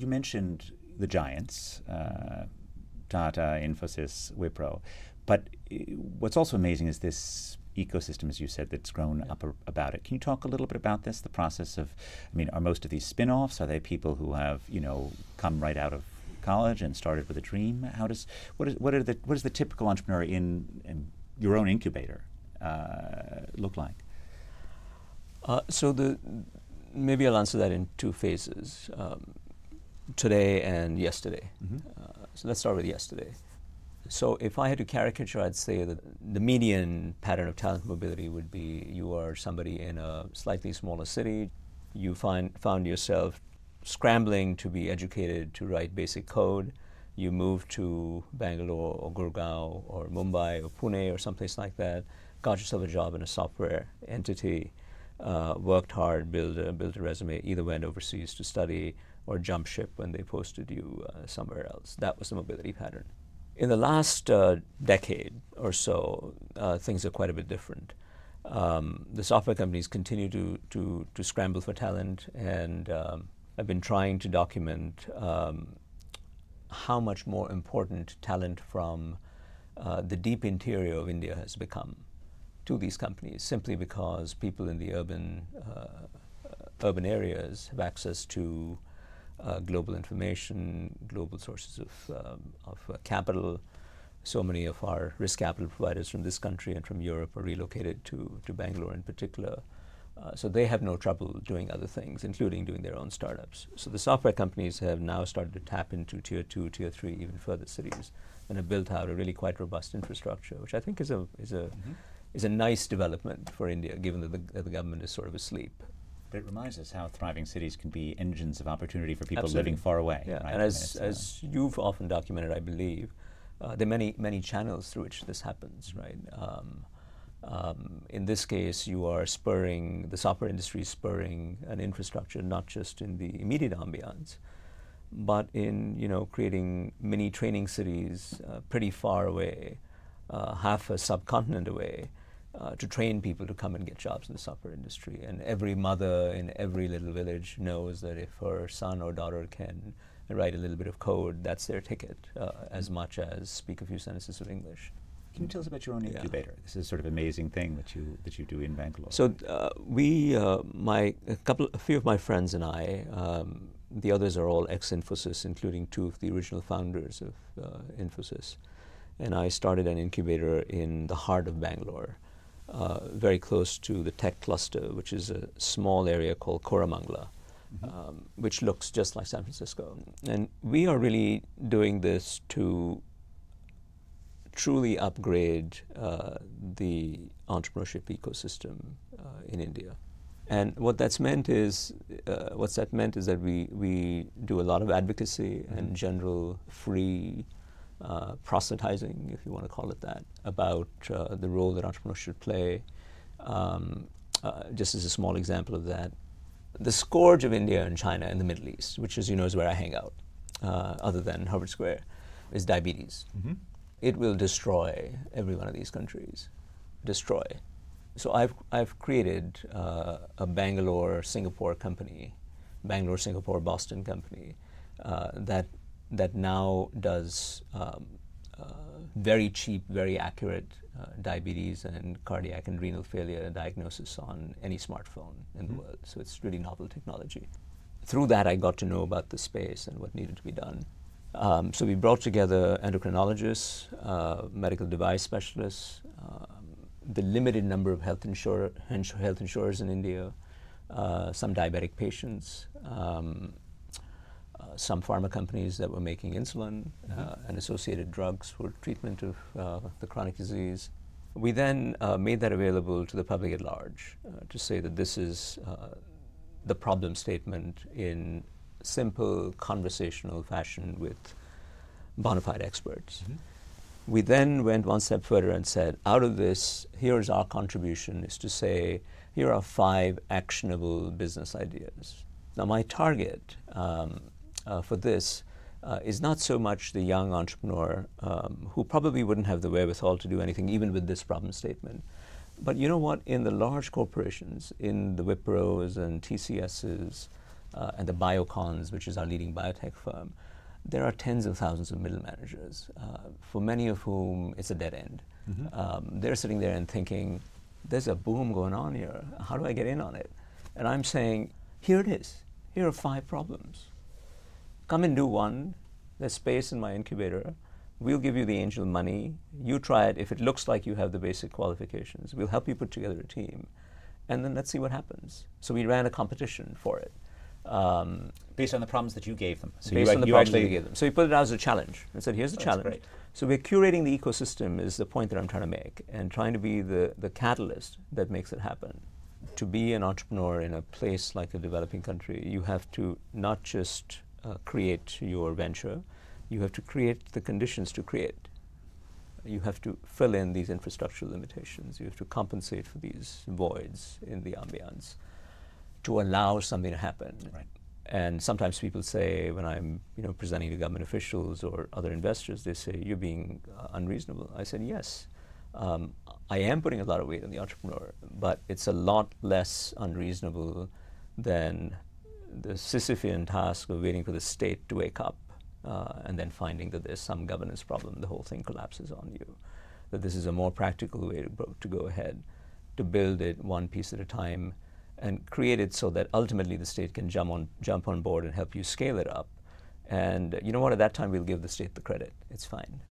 you mentioned the giants, Tata, Infosys, Wipro, but what's also amazing is this ecosystem, as you said, that's grown up about it. Can you talk a little bit about this, the process of, I mean, are most of these spin-offs, are they people who have, come right out of college and started with a dream? What is the typical entrepreneur in your own incubator look like? Maybe I'll answer that in two phases, today and yesterday. So let's start with yesterday. So if I had to caricature, I'd say that the median pattern of talent mobility would be you are somebody in a slightly smaller city, you found yourself scrambling to be educated to write basic code, you move to Bangalore or Gurgaon or Mumbai or Pune or someplace like that, got yourself a job in a software entity, worked hard, built a resume, either went overseas to study or jumped ship when they posted you somewhere else. That was the mobility pattern. In the last decade or so, things are quite a bit different. The software companies continue to scramble for talent, and I've been trying to document how much more important talent from the deep interior of India has become to these companies, simply because people in the urban areas have access to global information, global sources of capital. So many of our risk capital providers from this country and from Europe are relocated to Bangalore in particular. So they have no trouble doing other things, including doing their own startups. So the software companies have now started to tap into tier 2, tier 3, even further cities, and have built out a really quite robust infrastructure, which I think is a nice development for India, given that the government is sort of asleep. But it reminds us how thriving cities can be engines of opportunity for people living far away. Yeah, right? And as you've often documented, I believe, there are many channels through which this happens, right? In this case, you are the software industry is spurring an infrastructure not just in the immediate ambience, but in creating mini training cities pretty far away, half a subcontinent away, to train people to come and get jobs in the software industry. And every mother in every little village knows that if her son or daughter can write a little bit of code, that's their ticket, as much as speak a few sentences of English. Can you tell us about your own incubator? This is sort of amazing thing that you do in Bangalore. So a few of my friends and I, the others are all ex-Infosys, including two of the original founders of Infosys. And I started an incubator in the heart of Bangalore, very close to the tech cluster, which is a small area called Koramangala, which looks just like San Francisco. And we are really doing this to truly upgrade the entrepreneurship ecosystem in India. And what that's meant is, that we do a lot of advocacy and general free proselytizing, if you want to call it that, about the role that entrepreneurs should play. Just as a small example of that, the scourge of India and China and the Middle East, which, as you know, is where I hang out, other than Harvard Square, is diabetes. It will destroy every one of these countries. Destroy. So I've created a Bangalore-Singapore company, Bangalore-Singapore-Boston company, that now does very cheap, very accurate diabetes and cardiac and renal failure diagnosis on any smartphone in the world. So it's really novel technology. Through that, I got to know about the space and what needed to be done. So we brought together endocrinologists, medical device specialists, the limited number of health insurers in India, some diabetic patients, some pharma companies that were making insulin and associated drugs for treatment of the chronic disease. We then made that available to the public at large to say that this is the problem statement in simple conversational fashion with bona fide experts. We then went one step further and said, out of this, here's our contribution, is to say, here are 5 actionable business ideas. Now my target for this is not so much the young entrepreneur who probably wouldn't have the wherewithal to do anything even with this problem statement. But you know what, in the large corporations, in the Wipros and TCSs, and the Biocons, which is our leading biotech firm, there are tens of thousands of middle managers, for many of whom it's a dead end. They're sitting there and thinking, there's a boom going on here. How do I get in on it? And I'm saying, here it is. Here are 5 problems. Come and do one. There's space in my incubator. We'll give you the angel money. You try it. If it looks like you have the basic qualifications, we'll help you put together a team. And then let's see what happens. So we ran a competition for it. Based on the problems that you gave them. So based on the problems that we gave them. So we put it out as a challenge and said, here's the challenge. Great. So we're curating the ecosystem is the point that I'm trying to make, and trying to be the catalyst that makes it happen. To be an entrepreneur in a place like a developing country, you have to not just create your venture, you have to create the conditions to create. You have to fill in these infrastructural limitations. You have to compensate for these voids in the ambience to allow something to happen. Right. And sometimes people say, when I'm presenting to government officials or other investors, they say, you're being unreasonable. I said, yes, I am putting a lot of weight on the entrepreneur, but it's a lot less unreasonable than the Sisyphean task of waiting for the state to wake up and then finding that there's some governance problem, the whole thing collapses on you. That this is a more practical way to go ahead, to build it one piece at a time, and create it so that ultimately the state can jump on board and help you scale it up. And you know what, at that time we'll give the state the credit. It's fine.